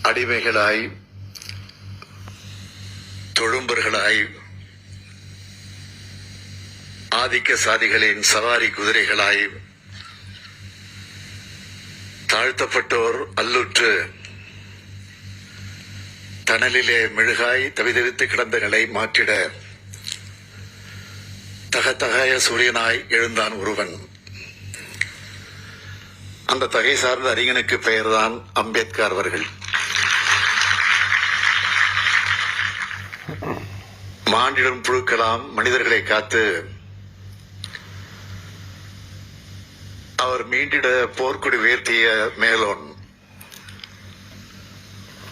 அடிமைகளாய், தொழும்பர்களாய், ஆதிக்க சாதிகளின் சவாரி குதிரைகளாய், தாழ்த்தப்பட்டோர் அல்லுற்று தணலிலே மெழுகாய் தவிதவித்து கிடந்த நிலை மாற்றிட தகத்தகாய சூரியனாய் எழுந்தான் ஒருவன். அந்த தகை சார்ந்த அறிஞனுக்கு பெயர்தான் அம்பேத்கர் அவர்கள். மாண்டிடும் புழுக்கலாம் மனிதர்களை காத்து அவர் மீண்டிட போர்க்குடி உயர்த்திய மேலோன்.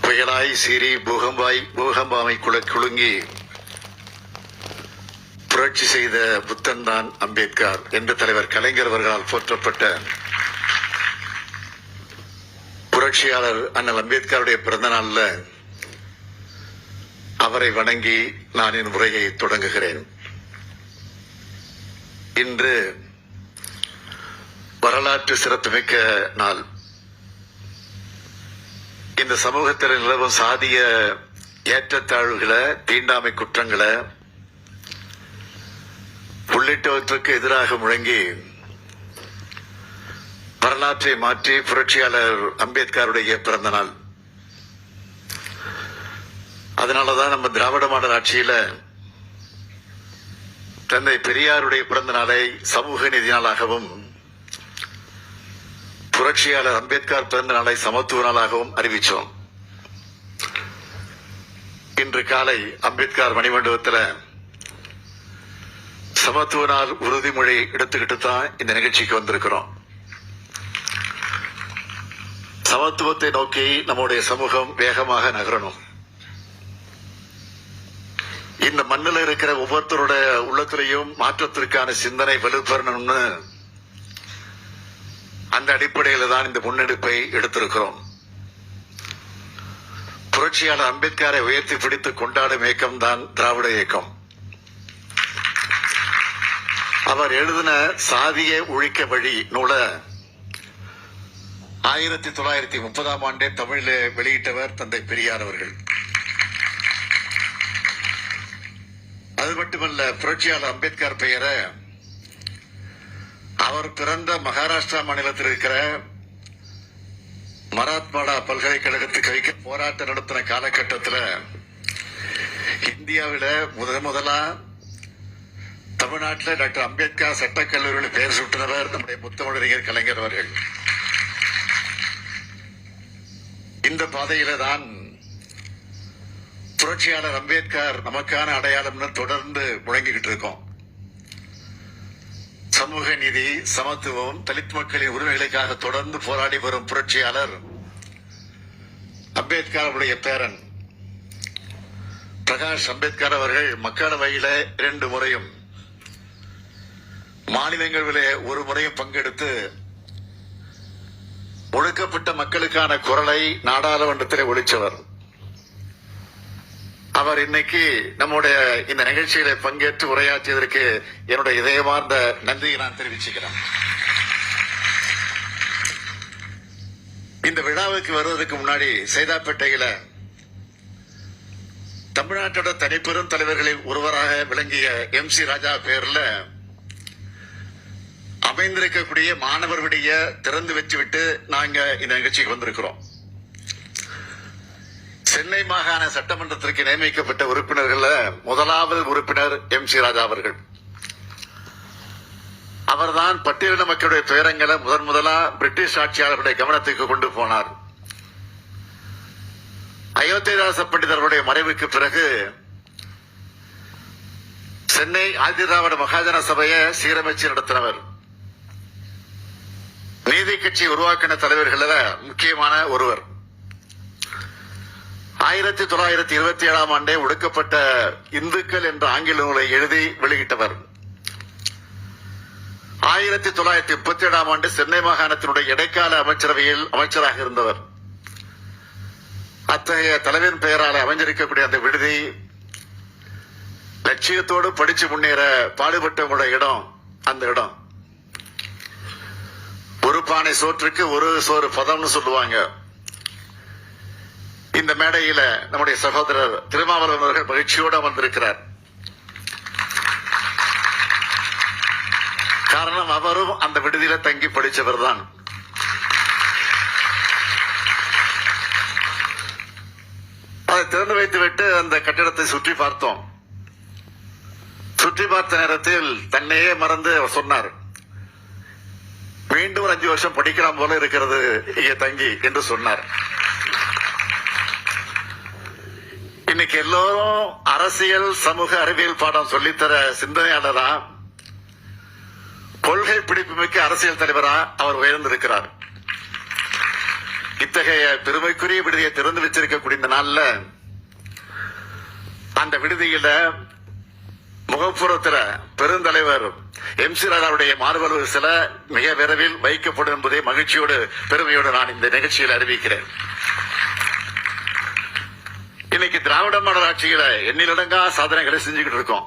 புயலாய் சீறி பூகம்பாமை குலுங்கி புரட்சி செய்த புத்தன் தான் அம்பேத்கர் என்று தலைவர் கலைஞர் அவர்களால் போற்றப்பட்ட புரட்சியாளர் அண்ணல் அம்பேத்கருடைய பிறந்த நாள்ல அவரை வணங்கி நான் என் உரையை தொடங்குகிறேன். இன்று வரலாற்று சிறப்புமிக்க நாள். இந்த சமூகத்தில் நிலவும் சாதிய ஏற்றத்தாழ்வுகளை, தீண்டாமை குற்றங்களை உள்ளிட்டவற்றுக்கு எதிராக முழங்கி வரலாற்றை மாற்றி புரட்சியாளர் அம்பேத்கருடைய பிறந்த நாள். அதனாலதான் நம்ம திராவிட மாடல் ஆட்சியில தந்தை பெரியாருடைய பிறந்த நாளை சமூக நீதி நாளாகவும், புரட்சியாளர் அம்பேத்கர் பிறந்த நாளை சமத்துவ நாளாகவும் அறிவிச்சோம். இன்று காலை அம்பேத்கர் மணிமண்டபத்தில் சமத்துவ நாள் உறுதிமொழி எடுத்துக்கிட்டு தான் இந்த நிகழ்ச்சிக்கு வந்திருக்கிறோம். சமத்துவத்தை நோக்கி நம்முடைய சமூகம் வேகமாக நகரணும். இந்த மண்ணில் இருக்கிற ஒவ்வொருத்தருடைய உள்ளத்திலையும் மாற்றத்திற்கான சிந்தனை வலுப்பெறணும்னு அந்த அடிப்படையில் தான் இந்த முன்னெடுப்பை எடுத்திருக்கிறோம். புரட்சியாளர் அம்பேத்கரை உயர்த்தி பிடித்து கொண்டாடும் இயக்கம் தான் திராவிட இயக்கம். அவர் எழுதின சாதிய ஒழிக்க வழி நூலை 1930ஆம் ஆண்டே தமிழில் வெளியிட்டவர் தந்தை பெரியார் அவர்கள். அது மட்டுமல்ல, புரட்சியாளர் அம்பேத்கர் பெயரை அவர் பிறந்த மகாராஷ்டிரா மாநிலத்தில் இருக்கிற மராத்வாடா பல்கலைக்கழகத்துக்கு வைக்க போராட்டம் நடத்தின காலகட்டத்தில் இந்தியாவில முதலா தமிழ்நாட்டில் டாக்டர் அம்பேத்கர் சட்டக்கல்லூரியில் பெயர் சூட்டினவர் நம்முடைய முத்தமிழறிஞர் கலைஞர் அவர்கள். இந்த பாதையில தான் புரட்சியாளர் அம்பேத்கர் நமக்கான அடையாளம்னு தொடர்ந்து முழங்கிக்கிட்டு இருக்கோம். சமூக நீதி, சமத்துவம், தலித் மக்களின் உரிமைகளுக்காக தொடர்ந்து போராடி வரும் புரட்சியாளர் அம்பேத்கருடைய பேரன் பிரகாஷ் அம்பேத்கர் அவர்கள் மக்களவையில 2 முறையும், மாநிலங்களிலே 1 முறையும் பங்கெடுத்து ஒடுக்கப்பட்ட மக்களுக்கான குரலை நாடாளுமன்றத்தில் ஒலிச்சவர். அவர் இன்னைக்கு நம்முடைய இந்த நிகழ்ச்சியில பங்கேற்று உரையாற்றியதற்கு என்னுடைய இதயமார்ந்த நன்றியை நான் தெரிவிச்சுக்கிறேன். இந்த விழாவுக்கு வருவதற்கு முன்னாடி சைதாப்பேட்டையில தமிழ்நாட்டோட தனிப்பெரும் தலைவர்களில் ஒருவராக விளங்கிய MC ராஜா பேர்ல அமைந்திருக்கக்கூடிய மாணவர் விடிய திறந்து வச்சுவிட்டு நாங்க இந்த நிகழ்ச்சிக்கு வந்திருக்கிறோம். சென்னை மாகாண சட்டமன்றத்திற்கு நியமிக்கப்பட்ட உறுப்பினர்கள் முதலாவது உறுப்பினர் MC ராஜா அவர்கள். அவர்தான் பட்டியலின மக்களுடைய துயரங்களை முதலா பிரிட்டிஷ் ஆட்சியாளர்களுடைய கவனத்துக்கு கொண்டு போனார். அயோத்திதாச பண்டிதர்களுடைய மறைவுக்கு பிறகு சென்னை ஆதிதிராவிட மகாஜன சபையை சீரமைச்சு நடத்தினவர். நீதி கட்சி உருவாக்கின தலைவர்கள் முக்கியமான ஒருவர். 1927ஆம் ஆண்டே ஒடுக்கப்பட்ட இந்துக்கள் என்ற ஆங்கில நூலை எழுதி வெளியிட்டவர். 1937ஆம் ஆண்டு சென்னை மாகாணத்தினுடைய இடைக்கால அமைச்சரவையில் அமைச்சராக இருந்தவர். அத்தகைய தலைவரின் பெயரால் அமைஞ்சிருக்கக்கூடிய அந்த விடுதி லட்சியத்தோடு படிச்சு முன்னேற பாடுபட்டவங்களுடைய இடம். அந்த இடம் ஒரு பானை சோற்றுக்கு ஒரு சோறு பதம்னு சொல்லுவாங்க. இந்த மேடையில நம்முடைய சகோதரர் திருமாவளவன் அவர்கள் மகிழ்ச்சியோடு அமர்ந்திருக்கிறார். காரணம், அவரும் அந்த விடுதியில தங்கி படித்தவர் தான். அதை திறந்து வைத்துவிட்டு அந்த கட்டிடத்தை சுற்றி பார்த்தோம். சுற்றி பார்த்த நேரத்தில் தன்னையே மறந்து அவர் சொன்னார், மீண்டும் 5 வருஷம் படிக்கலாம் போல இருக்கிறது இங்கே தங்கி என்று சொன்னார். இன்னைக்கு எல்லோரும் அரசியல் சமூக அறிவியல் பாடம் சொல்லித்தர சிந்தனையாளரா, கொள்கை பிடிப்புமிக்க அரசியல் தலைவரா அவர் உயர்ந்திருக்கிறார். இத்தகைய பெருமைக்குரிய விடுதியை திறந்து வச்சிருக்கக்கூடிய இந்த நாள்ல அந்த விடுதியில முகப்புறத்துல பெருந்தலைவர் MC ராஜாவுடைய மார்பளவு சில மிக விரைவில் வைக்கப்படும் என்பதை மகிழ்ச்சியோடு பெருமையோடு நான் இந்த நிகழ்ச்சியில் அறிவிக்கிறேன். இன்னைக்கு திராவிட மாடல் ஆட்சியில எண்ணிலடங்கா சாதனைகளை செஞ்சுக்கிட்டு இருக்கோம்.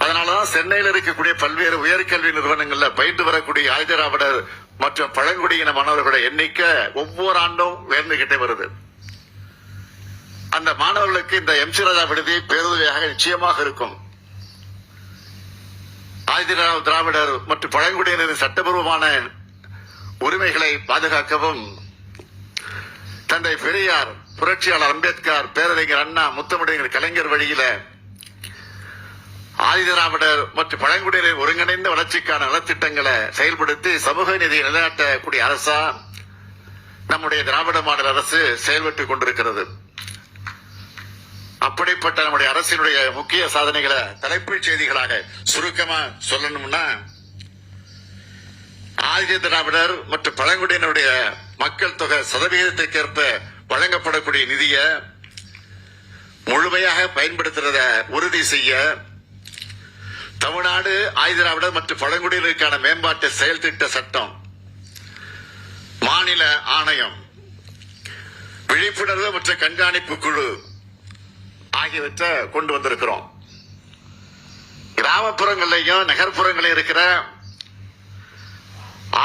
அதனாலதான் சென்னையில் இருக்கக்கூடிய பல்வேறு உயர்கல்வி நிறுவனங்கள்ல பயின்று வரக்கூடிய ஆயுதராவிடர் மற்றும் பழங்குடியின மாணவர்களுடைய எண்ணிக்கை ஒவ்வொரு ஆண்டும் உயர்ந்துகிட்டே வருது. அந்த மாணவர்களுக்கு இந்த MC ராஜா விடுதி பேருதவியாக நிச்சயமாக இருக்கும். ஆயுதராவ் திராவிடர் மற்றும் பழங்குடியினரின் சட்டபூர்வமான உரிமைகளை பாதுகாக்கவும் தந்தை பெரியார், புரட்சியாளர் அம்பேத்கர், பேரறிஞர் அண்ணா, முத்தமிழறிஞர் கலைஞர் வழியில ஆதிதிராவிடர் மற்றும் பழங்குடியினர் ஒருங்கிணைந்த வளர்ச்சிக்கான நலத்திட்டங்களை செயல்படுத்தி சமூக நீதியை நிலைநாட்டக்கூடிய அரசா நம்முடைய திராவிட மாடல் அரசு செயல்பட்டுக் கொண்டிருக்கிறது. அப்படிப்பட்ட நம்முடைய அரசினுடைய முக்கிய சாதனைகளை தலைப்புச் செய்திகளாக சுருக்கமா சொல்லணும்னா, ஆதித திராவிடர் மற்றும் பழங்குடியினருடைய மக்கள் தொகை சதவிகிதத்திற்கேற்ப வழங்கப்படக்கூடிய நிதியை முழுமையாக பயன்படுத்துறத உறுதி செய்ய தமிழ்நாடு ஆயுதராவிடர் மற்றும் பழங்குடியினருக்கான மேம்பாட்டு செயல் திட்ட சட்டம், மாநில ஆணையம், விழிப்புணர்வு மற்றும் கண்காணிப்பு குழு ஆகியவற்றை கொண்டு வந்திருக்கிறோம். கிராமப்புறங்களையும் நகர்ப்புறங்களையும் இருக்கிற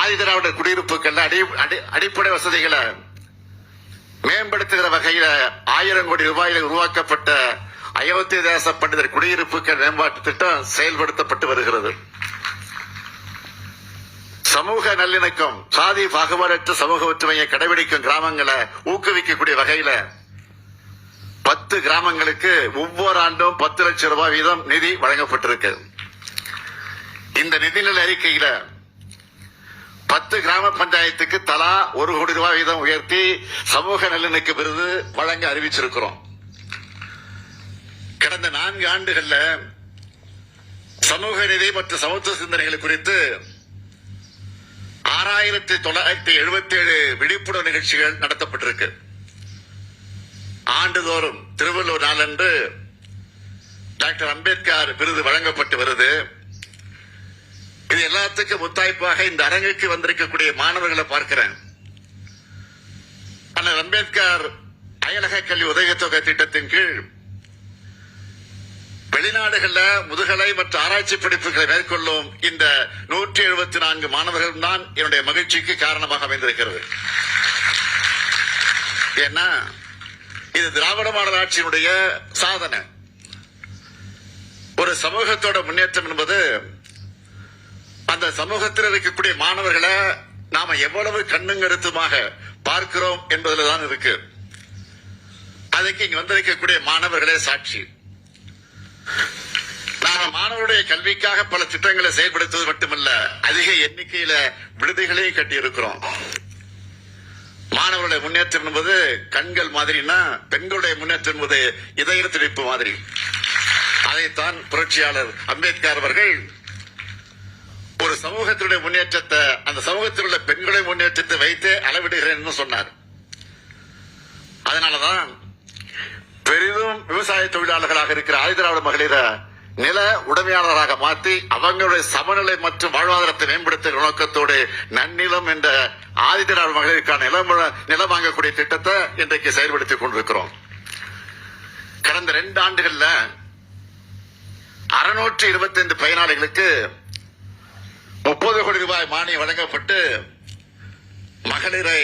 ஆயுதராவிடர் குடியிருப்புகள் அடிப்படை வசதிகளை மேம்படுத்துகிற வகையில 1000 கோடி ரூபாயில் உருவாக்கப்பட்ட அயோத்திதாச பண்டிதர் குடியிருப்புகள் மேம்பாட்டு திட்டம் செயல்படுத்தப்பட்டு வருகிறது. சமூக நல்லிணக்கம், சாதி பாகுபாடற்ற சமூக ஒற்றுமையை கடைபிடிக்கும் கிராமங்களை ஊக்குவிக்கக்கூடிய வகையில 10 கிராமங்களுக்கு ஒவ்வொரு ஆண்டும் 10 லட்சம் ரூபாய் வீதம் நிதி வழங்கப்பட்டிருக்கு. இந்த நிதிநிலை அறிக்கையில 10 கிராம பஞ்சாயத்துக்கு தலா 1 கோடி ரூபாய் வீதம் உயர்த்தி சமூக நல்லிணக்க விருது வழங்க அறிவிச்சிருக்கிறோம். கடந்த 4 ஆண்டுகள்ல சமூக நீதி மற்றும் சமத்துவ சிந்தனைகள் குறித்து 6977 விழிப்புணர்வு நிகழ்ச்சிகள் நடத்தப்பட்டிருக்கு. ஆண்டுதோறும் திருவள்ளுவர் நாளன்று டாக்டர் அம்பேத்கர் விருது வழங்கப்பட்டு வருது. இது எல்லாத்துக்கும் முத்தாய்ப்பாக இந்த அரங்குக்கு வந்திருக்கக்கூடிய மாணவர்களை பார்க்கிறேன். அண்ணல் அம்பேத்கர் அயலக கல்வி உதவித்தொகை திட்டத்தின் கீழ் வெளிநாடுகள்ல முதுகலை மற்றும் ஆராய்ச்சி படிப்புகளை மேற்கொள்ளும் இந்த 174 மாணவர்கள் தான் என்னுடைய மகிழ்ச்சிக்கு காரணமாக அமைந்திருக்கிறது. ஏன்னா இது திராவிட மாடல் ஆட்சியினுடைய சாதனை. ஒரு சமூகத்தோட முன்னேற்றம் என்பது அந்த சமூகத்தில் இருக்கக்கூடிய மாணவர்களை நாம எவ்வளவு கண்ணும் கருத்துமாக பார்க்கிறோம் என்பதில் தான் இருக்கு. அதுக்கு இங்க வந்திருக்கக்கூடிய மாணவர்களே சாட்சி. நாம மாணவருடைய கல்விக்காக பல திட்டங்களை செயல்படுத்துவது மட்டுமல்ல, அதிக எண்ணிக்கையில விடுதிகளையும் கட்டி இருக்கிறோம். மாணவருடைய முன்னேற்றம் என்பது கண்கள் மாதிரினா, பெண்களுடைய முன்னேற்றம் என்பது இதய துடிப்பு மாதிரி. அதைத்தான் புரட்சியாளர் அம்பேத்கர் அவர்கள் ஒரு சமூகத்தினுடைய முன்னேற்றத்தை, அந்த சமூகத்தில் உள்ள பெண்களுடைய முன்னேற்றத்தை வைத்து அளவிடுகிறேன் சொன்னார். அதனாலதான் பெரிதும் விவசாய தொழிலாளர்களாக இருக்கிற ஆதிதிராவிட மகளிர நில உடைமையாளராக மாற்றி அவங்களுடைய சமநிலை மற்றும் வாழ்வாதாரத்தை மேம்படுத்துகிற நோக்கத்தோடு நன்னிலம் என்ற ஆதிதிராவிட மகளிருக்கான நிலம் வாங்கக்கூடிய திட்டத்தை இன்றைக்கு செயல்படுத்திக் கொண்டிருக்கிறோம். கடந்த 2 ஆண்டுகள்ல 625 பயனாளிகளுக்கு 30 கோடி ரூபாய் மானியம் வழங்கப்பட்டு மகளிரை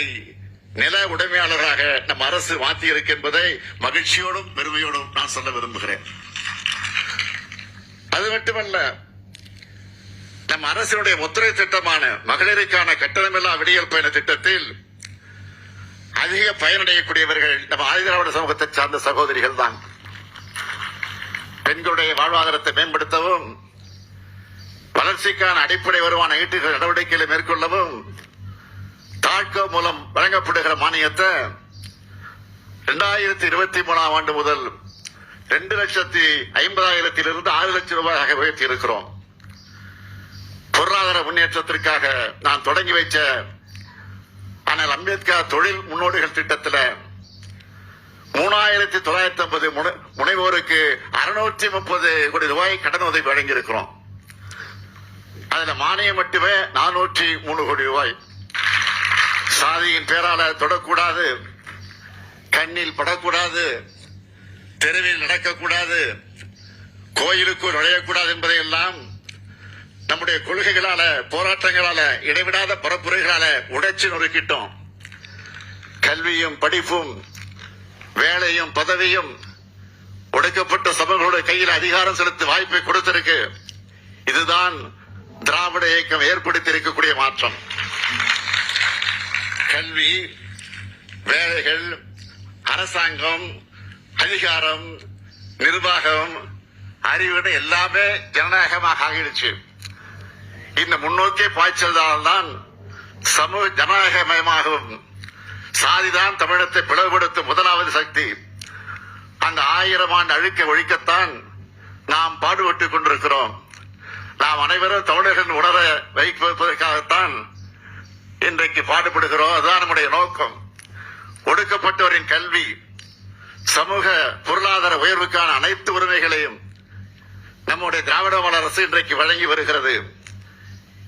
நில உடைமையாளராக நம் அரசு மாற்றி இருக்கு என்பதை மகிழ்ச்சியோடும் பெருமையோடும் நான் சொல்ல விரும்புகிறேன். அது மட்டுமல்ல, நம் அரசினுடைய முத்திரை திட்டமான மகளிருக்கான கட்டணமில்லா விடியல் பயண திட்டத்தில் அதிக பயனடையக்கூடியவர்கள் நம்ம ஆதிதிராவிட சமூகத்தை சார்ந்த சகோதரிகள் தான். பெண்களுடைய வாழ்வாதாரத்தை மேம்படுத்தவும், வளர்ச்சிக்கான அடிப்படை வருமான ஈட்டுகள் நடவடிக்கைகளை மேற்கொள்ளவும் தாட்கோ மூலம் வழங்கப்படுகிற மானியத்தை 2023 ஆண்டு முதல் 2,50,000 6 லட்சம் ரூபாயாக உயர்த்தி இருக்கிறோம். பொருளாதார முன்னேற்றத்திற்காக நான் தொடங்கி வைச்ச ஆனால் அம்பேத்கர் தொழில் முன்னோடிகள் திட்டத்தில் 3,950 முனைவோருக்கு 630 கோடி ரூபாய் கடன் உதவி வழங்கி இருக்கிறோம். அதுல மானியம் மட்டுமே 403 கோடி ரூபாய். சாதியின் பேரால தொடக்கூடாது, கண்ணில் படக்கூடாது, தெருவில் நடக்கக்கூடாது, கோயிலுக்குள் நுழையக்கூடாது என்பதையெல்லாம் நம்முடைய கொள்கைகளால, போராட்டங்களால, இடைவிடாத பரப்புரைகளால உடைச்சு நொறுக்கிட்டோம். கல்வியும் படிப்பும் வேலையும் பதவியும் ஒடுக்கப்பட்ட சமூகங்களுடைய கையில் அதிகாரம் செலுத்த வாய்ப்பை கொடுத்திருக்கு. இதுதான் திராவிட இயக்கம் ஏற்படுத்தி இருக்கக்கூடிய மாற்றம். கல்வி, வேலைகள், அரசாங்கம், அதிகாரம், நிர்வாகம், அறிவு எல்லாமே ஜனநாயகமாக ஆகிடுச்சு. இந்த முன்னோக்கிய பாய்ச்சல்தான் சமூக ஜனநாயகமயமாகும். சாதிதான் தமிழகத்தை பிளவுபடுத்தும் முதலாவது சக்தி. அந்த 1000 ஆண்டு அழுக்க ஒழிக்கத்தான் நாம் பாடுபட்டுக் கொண்டிருக்கிறோம். நாம் அனைவரும் தமிழர்கள் உணர வைப்பதற்காகத்தான் இன்றைக்கு பாடுபடுகிறோம். அதுதான் நம்முடைய நோக்கம். ஒடுக்கப்பட்டவரின் கல்வி, சமூக பொருளாதார உயர்வுக்கான அனைத்து உரிமைகளையும் நம்முடைய திராவிட மாடல் அரசு இன்றைக்கு வழங்கி வருகிறது.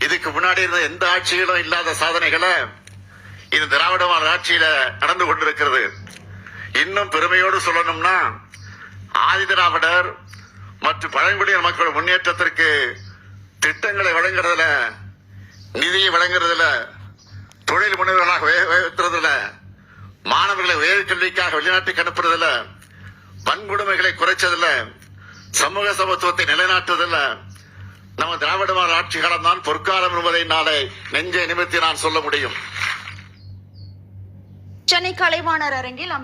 இதுக்கு முன்னாடி இருந்த எந்த ஆட்சியிலும் இல்லாத சாதனைகளை இந்த திராவிட மாடல் ஆட்சியில நடந்து கொண்டிருக்கிறது. இன்னும் பெருமையோடு சொல்லணும்னா, ஆதி திராவிடர் மற்றும் பழங்குடியின மக்கள் முன்னேற்றத்திற்கு திட்டங்களை வழங்குறதுல, நிதியை வழங்குறதுல, தொழில் முனைவர்களாக உயர்த்துறதுல, மாணவர்களை உயர்கல்விக்காக வெளிநாட்டுக்கு அனுப்புறதுல, வன்கொடுமைகளை குறைச்சதுல, சமூக சமத்துவத்தை நிலைநாட்டுவதில் நம்ம திராவிட மாடல் ஆட்சி காலம் தான் பொற்காலம் என்பதை நாளை நெஞ்சை நிமிர்த்தி நான் சொல்ல முடியும். சென்னை கலைவாணர் அரங்கில்